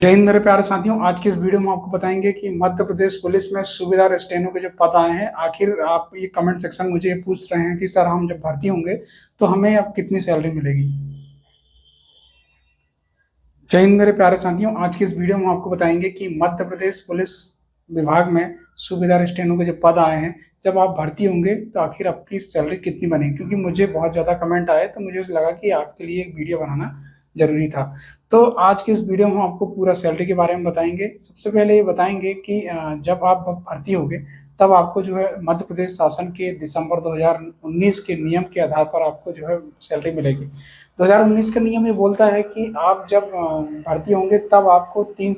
जय हिंद मेरे प्यारे साथियों। आज की इस वीडियो में आपको बताएंगे कि मध्य प्रदेश पुलिस में सूबेदार स्टेनो के जो पद आए हैं, आखिर आप ये कमेंट सेक्शन में मुझे ये पूछ रहे हैं कि सर हम जब भर्ती होंगे तो हमें अब कितनी सैलरी मिलेगी। जय हिंद मेरे प्यारे साथियों, आज की इस वीडियो में आपको बताएंगे कि मध्य प्रदेश पुलिस विभाग में सूबेदार स्टेनो के जो पद आए हैं, जब आप भर्ती होंगे तो आखिर आपकी सैलरी कितनी बनेगी। क्योंकि मुझे बहुत ज़्यादा कमेंट आए तो मुझे लगा कि आपके लिए एक वीडियो बनाना जरूरी था। तो आज की इस वीडियो में हम आपको पूरा सैलरी के बारे में बताएंगे। सबसे पहले ये बताएंगे कि जब आप भर्ती होंगे तब आपको जो है मध्य प्रदेश शासन के दिसंबर 2019 के नियम के आधार पर आपको जो है सैलरी मिलेगी। 2019 का नियम ये बोलता है कि आप जब भर्ती होंगे तब आपको 3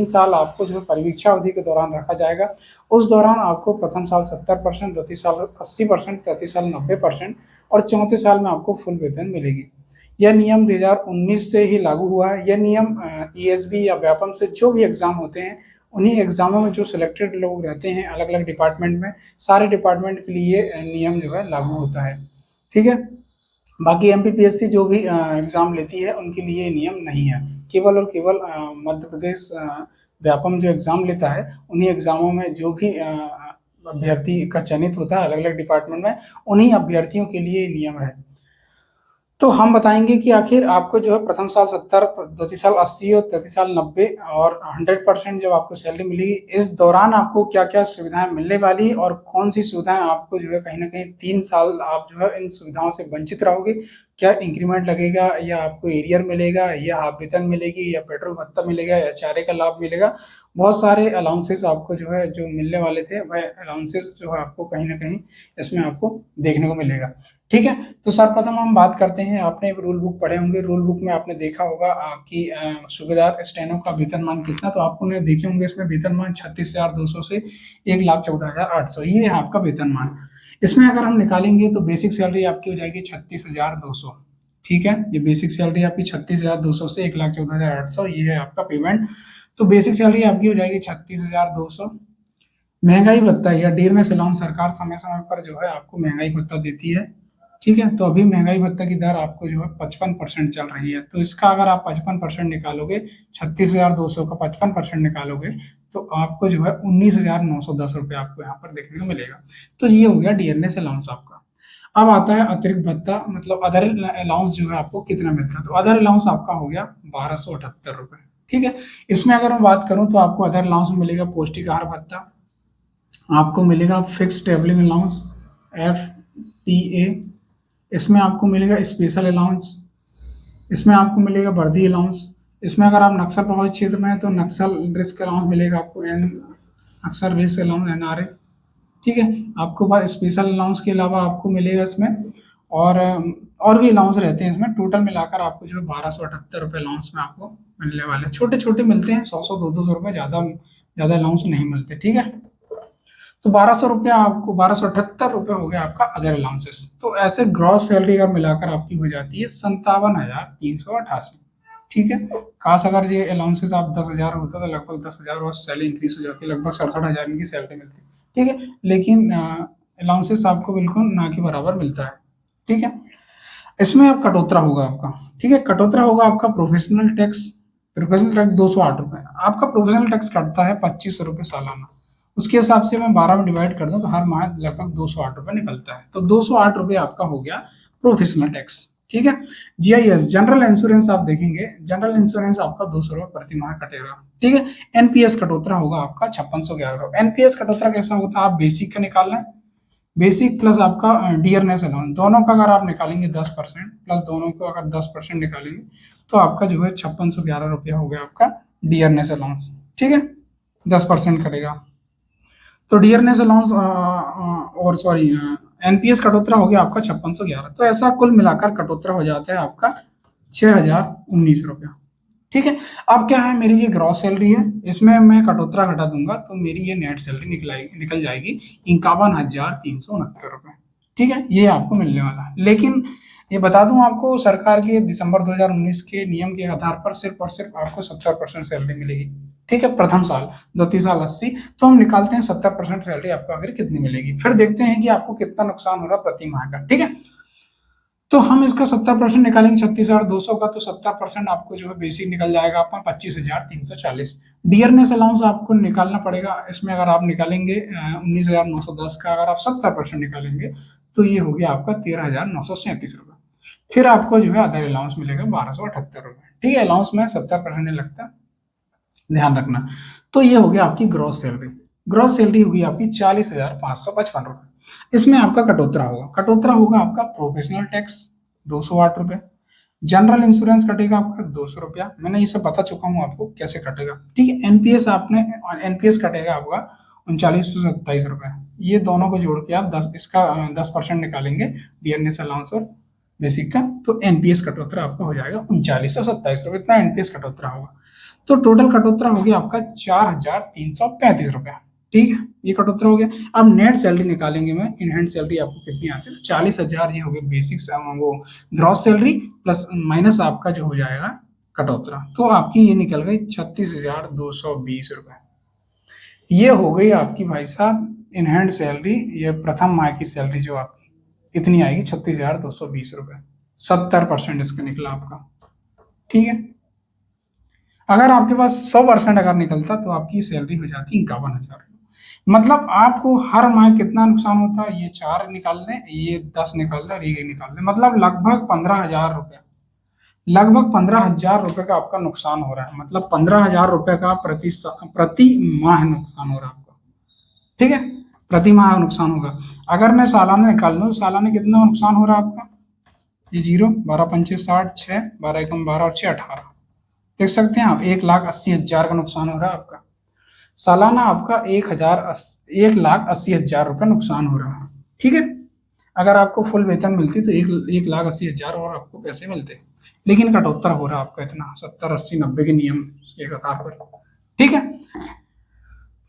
साल आपको जो है परिवीक्षा अवधि के दौरान रखा जाएगा। उस दौरान आपको प्रथम साल 70%, द्वितीय साल 80%, तृतीय साल 90% और चौथे साल में आपको फुल वेतन मिलेगी। यह नियम 2019 से ही लागू हुआ है। यह नियम ईएसबी या व्यापम से जो भी एग्जाम होते हैं, उन्हीं एग्जामों में जो सिलेक्टेड लोग रहते हैं अलग अलग डिपार्टमेंट में, सारे डिपार्टमेंट के लिए नियम जो है लागू होता है। ठीक है। बाकी एमपीपीएससी जो भी एग्जाम लेती है उनके लिए ये नियम नहीं है। केवल और केवल मध्य प्रदेश व्यापम जो एग्जाम लेता है, उन्हीं एग्जामों में जो भी अभ्यर्थी का चयनित होता है अलग अलग डिपार्टमेंट में, उन्हीं अभ्यर्थियों के लिए ये नियम है। तो हम बताएंगे कि आखिर आपको जो है प्रथम साल 70, द्वितीय साल 80 और तृतीय साल 90 और 100% जब आपको सैलरी मिलेगी, इस दौरान आपको क्या क्या सुविधाएं मिलने वाली और कौन सी सुविधाएं आपको जो है कहीं ना कहीं 3 साल आप जो है इन सुविधाओं से वंचित रहोगे। क्या इंक्रीमेंट लगेगा, या आपको एरियर मिलेगा, या हाफ वेतन मिलेगी, या पेट्रोल भत्ता मिलेगा, या चारे का लाभ मिलेगा। बहुत सारे अलाउंसेस आपको जो है जो मिलने वाले थे, वह अलाउंसेस जो है आपको कहीं ना कहीं इसमें आपको देखने को मिलेगा। ठीक है। तो सर्वप्रथम हम बात करते हैं, आपने रूल बुक पढ़े होंगे, रूल बुक में आपने देखा होगा कि सूबेदार स्टेनो का वेतनमान कितना, तो आपने देखे होंगे इसमें वेतनमान 36,200 से 1,14,800, ये है आपका वेतनमान। इसमें अगर हम निकालेंगे तो बेसिक सैलरी आपकी हो जाएगी 36,200। ठीक है, ये बेसिक सैलरी आपकी 36,200 से 1,14,800, ये है आपका पेमेंट। तो बेसिक सैलरी आपकी हो जाएगी 36,200। महंगाई भत्ता या डियरनेस अलाउंस सरकार समय समय पर जो है आपको महंगाई भत्ता देती है। ठीक है, तो अभी महंगाई भत्ता की दर आपको जो है 55% चल रही है। तो इसका अगर आप 55% निकालोगे, 36,200 का 55% निकालोगे, तो आपको जो है 19,910 रुपये आपको यहाँ पर देखने को मिलेगा। तो ये हो गया डियरनेस अलाउंस आपका। अब आता है अतिरिक्त भत्ता, मतलब अदर अलाउंस जो है आपको कितना मिलता है। तो अदर अलाउंस आपका हो गया 1,278 रुपये। ठीक है। इसमें अगर मैं बात करूं तो आपको अदर अलाउंस में मिलेगा पौष्टिक आहार भत्ता, आपको मिलेगा फिक्स ट्रेवलिंग अलाउंस FTA, इसमें आपको मिलेगा स्पेशल अलाउंस, इसमें आपको मिलेगा वर्दी अलाउंस। इसमें अगर आप नक्सल प्रभावित क्षेत्र में हैं तो नक्सल रिस्क अलाउंस मिलेगा आपको, नक्सल रिस्क अलाउंस NRA। ठीक है। आपको बाद स्पेशल अलाउंस के अलावा आपको मिलेगा इसमें और भी अलाउंस रहते हैं। इसमें टोटल मिलाकर आपको जो है 1,278 रुपये अलाउंस में आपको मिलने वाले हैं। छोटे छोटे मिलते हैं, 100 200 रुपये, ज़्यादा ज़्यादा अलाउंस नहीं मिलते। ठीक है। तो 1,200 रुपया आपको 1,278 रुपये हो गया आपका अदर अलाउंसेस। तो ऐसे ग्रॉस सैलरी अगर मिलाकर आपकी हो जाती है 57,388। ठीक है। काश अगर ये अलाउंसेस आप 10,000 होता तो लगभग 10,000 और सैलरी इंक्रीज हो जाती, लगभग 67,000 की सैलरी मिलती। ठीक है। लेकिन अलाउंसेस आपको बिल्कुल ना के बराबर मिलता है। ठीक है। इसमें अब कटौतरा होगा आपका। ठीक है, कटौतरा होगा आपका प्रोफेशनल टैक्स। प्रोफेशनल टैक्स 208 रुपये आपका प्रोफेशनल टैक्स कटता है 2,500 रुपये सालाना। उसके हिसाब से मैं 12 में डिवाइड कर दूं तो हर माह लगभग 208 रुपये निकलता है। तो 208 रुपये आपका हो गया प्रोफेशनल टैक्स। ठीक है। GIS जनरल इंश्योरेंस आप देखेंगे, जनरल इंश्योरेंस आपका 200 रुपये प्रति माह कटेगा। ठीक है। NPS कटौतरा होगा आपका 5611। NPS कटौतरा कैसा होता है, आप बेसिक का निकालना है, बेसिक प्लस आपका डियरनेस अलाउंस, दोनों का अगर आप निकालेंगे 10% प्लस दोनों को अगर 10% निकालेंगे तो आपका जो है 5611 रुपया हो गया आपका डियरनेस अलाउंस। ठीक है, 10% करेगा तो डियरनेस अलाउंस और सॉरी NPS कटौतरा हो गया आपका 5611। तो ऐसा कुल मिलाकर कटौतरा हो जाता है आपका 6,019 रुपया। ठीक है। अब क्या है, मेरी ये ग्रॉस सैलरी है, इसमें मैं कटौतरा घटा दूंगा तो मेरी ये नेट सैलरी निकल जाएगी 51,369 रुपये। ठीक है, ये आपको मिलने वाला है। लेकिन ये बता दूं आपको, सरकार के दिसंबर 2019 के नियम के आधार पर सिर्फ और सिर्फ आपको 70% सैलरी मिलेगी। ठीक है, प्रथम साल, द्वितीय साल 80। तो हम निकालते हैं 70% सैलरी आपको आखिर कितनी मिलेगी, फिर देखते हैं कि आपको कितना नुकसान हो रहा है प्रति माह का। ठीक है। तो हम इसका 70% निकालेंगे 36,200 का, तो 70% आपको जो है बेसिक निकल जाएगा आपका 25,340। डियरनेस अलाउंस आपको निकालना पड़ेगा इसमें, अगर आप निकालेंगे 19,910 का, अगर आप 70% निकालेंगे तो ये हो गया आपका 13,937 रुपये। फिर आपको जो है अदर अलाउंस मिलेगा 1,278 रुपये। ठीक है, अलाउंस में 70% नहीं लगता, ध्यान रखना। तो ये हो गया आपकी ग्रॉस सैलरी। ग्रॉस सैलरी होगी आपकी 40,555 रुपये। इसमें आपका कटौतरा होगा, कटौतरा होगा आपका प्रोफेशनल टैक्स 208 रुपये, जनरल इंश्योरेंस कटेगा आपका 200 रुपया, मैंने ये सब बता चुका हूँ आपको कैसे कटेगा। ठीक है, एनपीएस आपने एनपीएस कटेगा आपका 3927 रुपये। ये दोनों को जोड़ के आप 10% निकालेंगे डियरनेस अलाउंस और बेसिक का, तो एनपीएस कटौतरा आपका हो जाएगा 3927 रुपये। इतना एनपीएस कटौतरा होगा। तो टोटल कटौतरा हो गया आपका 4,335 रुपया। ठीक है, ये कटौतरा हो गया। अब नेट सैलरी निकालेंगे मैं, इन हैंड सैलरी आपको कितनी आती है, तो 40,000 ये हो गया बेसिक वो ग्रॉस सैलरी प्लस माइनस आपका जो हो जाएगा कटौतरा, तो आपकी ये निकल गई 36,220 रुपये। ये हो गई आपकी भाई साहब इन हैंड सैलरी, ये प्रथम माह की सैलरी जो आपकी इतनी आएगी 36,220 रुपये। 70% इसका निकला आपका। ठीक है, अगर आपके पास 100% अगर निकलता तो आपकी सैलरी हो जाती 51,000। मतलब आपको हर माह कितना नुकसान होता है, ये 4 निकाल दें, ये 10 निकाल दें और ये निकाल दें, मतलब लगभग 15,000 रुपये, लगभग 15,000 रुपये का आपका नुकसान हो रहा है। मतलब 15,000 रुपये का प्रति माह नुकसान हो रहा है आपका। ठीक है, प्रति माह नुकसान होगा। अगर मैं सालाना निकाल लूँ, सालाना कितना नुकसान हो रहा है आपका, ये 0, 12 पंचे 60, 6, 12 एकम 12 और 6 18, देख सकते हैं आप 1,80,000 का नुकसान हो रहा है आपका। सालाना आपका 1,80,000 रुपये नुकसान हो रहा है। ठीक है, अगर आपको फुल वेतन मिलती तो 1,80,000 और आपको पैसे मिलते, लेकिन कटौतर हो रहा है आपका इतना 70, 80, 90 के नियम एक आधार पर। ठीक है,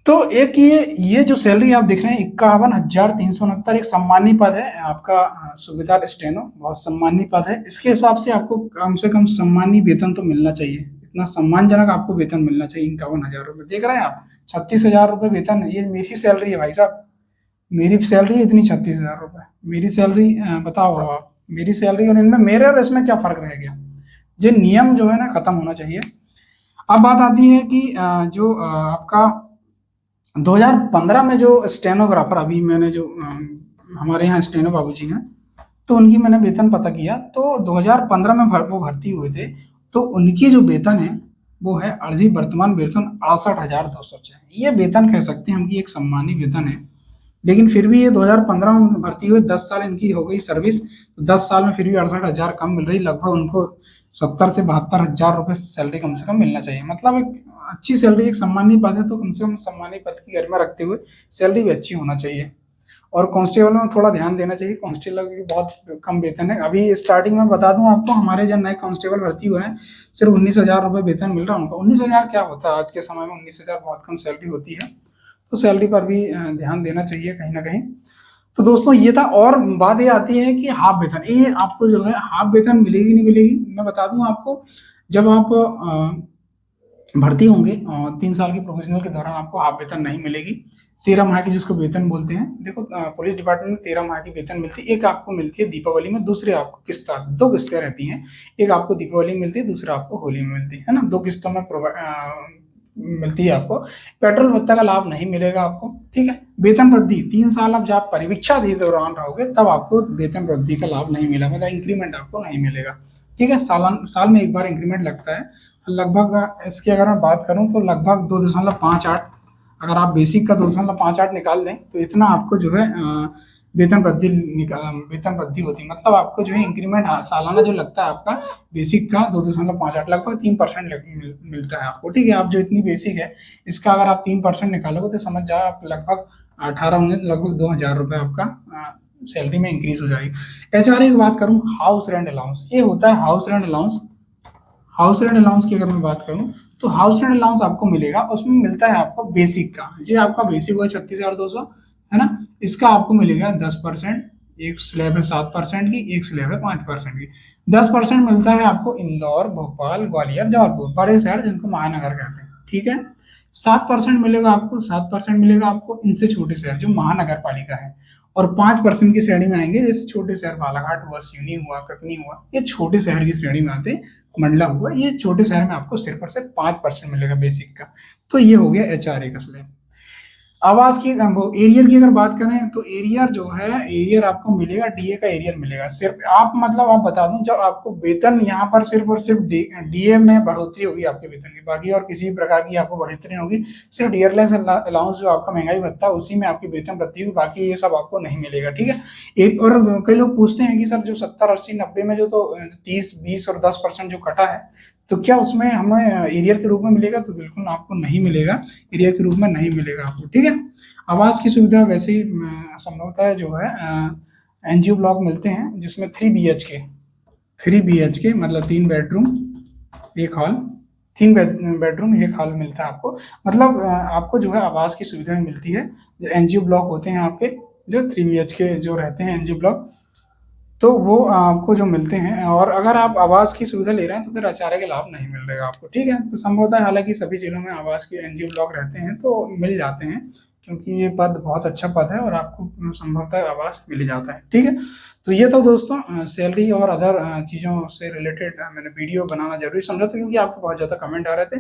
तो एक ये जो सैलरी आप देख रहे हैं 51,369, एक सम्मानी पद है आपका, सूबेदार स्टेनो, बहुत सम्मानी पद है। इसके हिसाब से आपको कम से कम सम्मानी वेतन तो मिलना चाहिए, इतना सम्मानजनक आपको वेतन मिलना चाहिए। 51,000 रुपये देख रहे हैं आप, 36,000 रुपये वेतन है। ये मेरी सैलरी है भाई साहब, मेरी सैलरी है इतनी 36,000 रुपये। मेरी सैलरी बताओ आप, मेरी सैलरी और इनमें मेरे और इसमें क्या फर्क रह गया। ये नियम जो है ना खत्म होना चाहिए। अब बात आती है कि जो आपका 2015 में जो स्टेनोग्राफर, अभी मैंने जो हमारे यहाँ स्टेनो बाबूजी हैं, तो उनकी मैंने वेतन पता किया, तो 2015 में वो भर्ती हुए थे, तो उनकी जो वेतन है वो है अर्जी वर्तमान वेतन 68,206। ये वेतन कह सकते हैं हम कि एक सम्मानी वेतन है। लेकिन फिर भी ये 2015 में भर्ती हुए, 10 साल इनकी हो गई सर्विस, तो 10 साल में फिर भी 68,000 कम मिल रही। लगभग उनको 70 से 72,000 रुपये सैलरी कम से कम मिलना चाहिए। मतलब एक अच्छी सैलरी, एक सम्मानी पद है तो कम से कम सम्मानी पद की गरिमा रखते हुए सैलरी भी अच्छी होना चाहिए। और कांस्टेबल में थोड़ा ध्यान देना चाहिए, कांस्टेबल की बहुत कम वेतन है। अभी स्टार्टिंग में बता दूं आपको, हमारे जब नए कांस्टेबल भर्ती हुए हैं सिर्फ 19,000 रुपये वेतन मिल रहा है उनको। 19,000 क्या होता है आज के समय में, 19,000 बहुत कम सैलरी होती है, तो सैलरी पर भी ध्यान देना चाहिए कहीं ना कहीं। तो दोस्तों ये था। और बात ये आती है कि हाफ वेतन, ये आपको जो है हाफ वेतन मिलेगी नहीं मिलेगी, मैं बता दूं आपको। जब आप भर्ती होंगे 3 साल की प्रोफेशनल के दौरान आपको हाफ वेतन नहीं मिलेगी। 13 माह की जिसको वेतन बोलते हैं, देखो पुलिस डिपार्टमेंट में 13 माह की वेतन मिलती है। एक आपको मिलती है दीपावली में, दूसरे आपको किस्त, 2 किस्तें रहती हैं। एक आपको दीपावली में मिलती है, दूसरा आपको होली में मिलती है ना, 2 किस्तों में मिलती है आपको। पेट्रोल भत्ता का लाभ नहीं मिलेगा आपको। ठीक है, वेतन वृद्धि 3 साल आप जब परीक्षा दे दौरान रहोगे तब आपको वेतन वृद्धि का लाभ नहीं मिला, मतलब इंक्रीमेंट आपको नहीं मिलेगा। ठीक है, साल में एक बार इंक्रीमेंट लगता है। लगभग इसकी अगर मैं बात करूं तो लगभग 2.58, अगर आप बेसिक का 2.58 निकाल दें तो इतना आपको जो है वेतन वृद्धि होती है। मतलब आपको जो है इंक्रीमेंट सालाना जो लगता है आपका बेसिक का 2.58, लगभग 3% मिलता है आपको। ठीक है, आप जो इतनी बेसिक है इसका अगर आप 3% निकालोगे तो समझ जाओ आप लगभग 2,000 रुपये आपका सैलरी में इंक्रीज हो जाएगी। एचआरए की बात करूँ, हाउस रेंट अलाउंस, ये होता है house rent allowance. House rent allowance की अगर मैं बात करूं तो हाउस रेंट अलाउंस आपको मिलेगा, उसमें मिलता है आपको बेसिक का, जो आपका बेसिक हुआ 36,200 है ना, इसका आपको मिलेगा 10%। एक स्लैब है 7% की, एक स्लैब है 5% की। 10% मिलता है आपको इंदौर, भोपाल, ग्वालियर, जौनपुर, बड़े शहर जिनको महानगर कहते हैं। ठीक है, 7% मिलेगा आपको, 7% मिलेगा आपको इनसे छोटे शहर जो महानगर पालिका है। और 5% की श्रेणी में आएंगे, जैसे छोटे शहर बालाघाट हुआ, सिवनी हुआ, कटनी हुआ, ये छोटे शहर की श्रेणी में आते हैं। मंडला हुआ, ये छोटे शहर में आपको सिर्फ और सिर्फ 5% मिलेगा बेसिक का। तो ये हो गया एचआरए का स्लैब। आवास की वो एरियर की अगर बात करें तो एरियर जो है, एरियर आपको मिलेगा, डीए का एरियर मिलेगा सिर्फ। आप मतलब आप बता दूं, जब आपको वेतन यहाँ पर सिर्फ और सिर्फ डीए में बढ़ोतरी होगी आपके वेतन की, बाकी और किसी भी प्रकार की आपको बढ़ोतरी नहीं होगी। सिर्फ डियरलेस अलाउंस जो आपका महंगाई भत्ता है उसी में आपकी वेतन वृद्धि होगी, बाकी ये सब आपको नहीं मिलेगा, ठीक है। और कई लोग पूछते हैं कि सर जो 70, 80, 90 में जो तो 30, 20 और 10% जो कटा है, तो क्या उसमें हमें एरियर के रूप में मिलेगा? तो बिल्कुल आपको नहीं मिलेगा, एरियर के रूप में नहीं मिलेगा आपको, ठीक है। आवास की सुविधा वैसे ही संभवतः जो है एनजीओ ब्लॉक मिलते हैं, जिसमें 3 BHK मतलब 3 बेडरूम 1 हॉल, 3 बेडरूम 1 हॉल मिलता है आपको। मतलब आपको जो है आवास की सुविधा मिलती है। जो एनजीओ ब्लॉक होते हैं आपके, जो 3 BHK जो रहते हैं एनजीओ ब्लॉक, तो वो आपको जो मिलते हैं। और अगर आप आवास की सुविधा ले रहे हैं तो फिर एचआरए के लाभ नहीं मिल रहेगा आपको, ठीक है। तो संभवतः है, हालांकि सभी जिलों में आवास के एनजीओ ब्लॉक रहते हैं तो मिल जाते हैं, क्योंकि ये पद बहुत अच्छा पद है और आपको संभवतः आवास मिल जाता है, ठीक है। तो ये तो दोस्तों सैलरी और अदर चीज़ों से रिलेटेड मैंने वीडियो बनाना जरूरी समझा था, क्योंकि आपके बहुत ज़्यादा कमेंट आ रहे थे।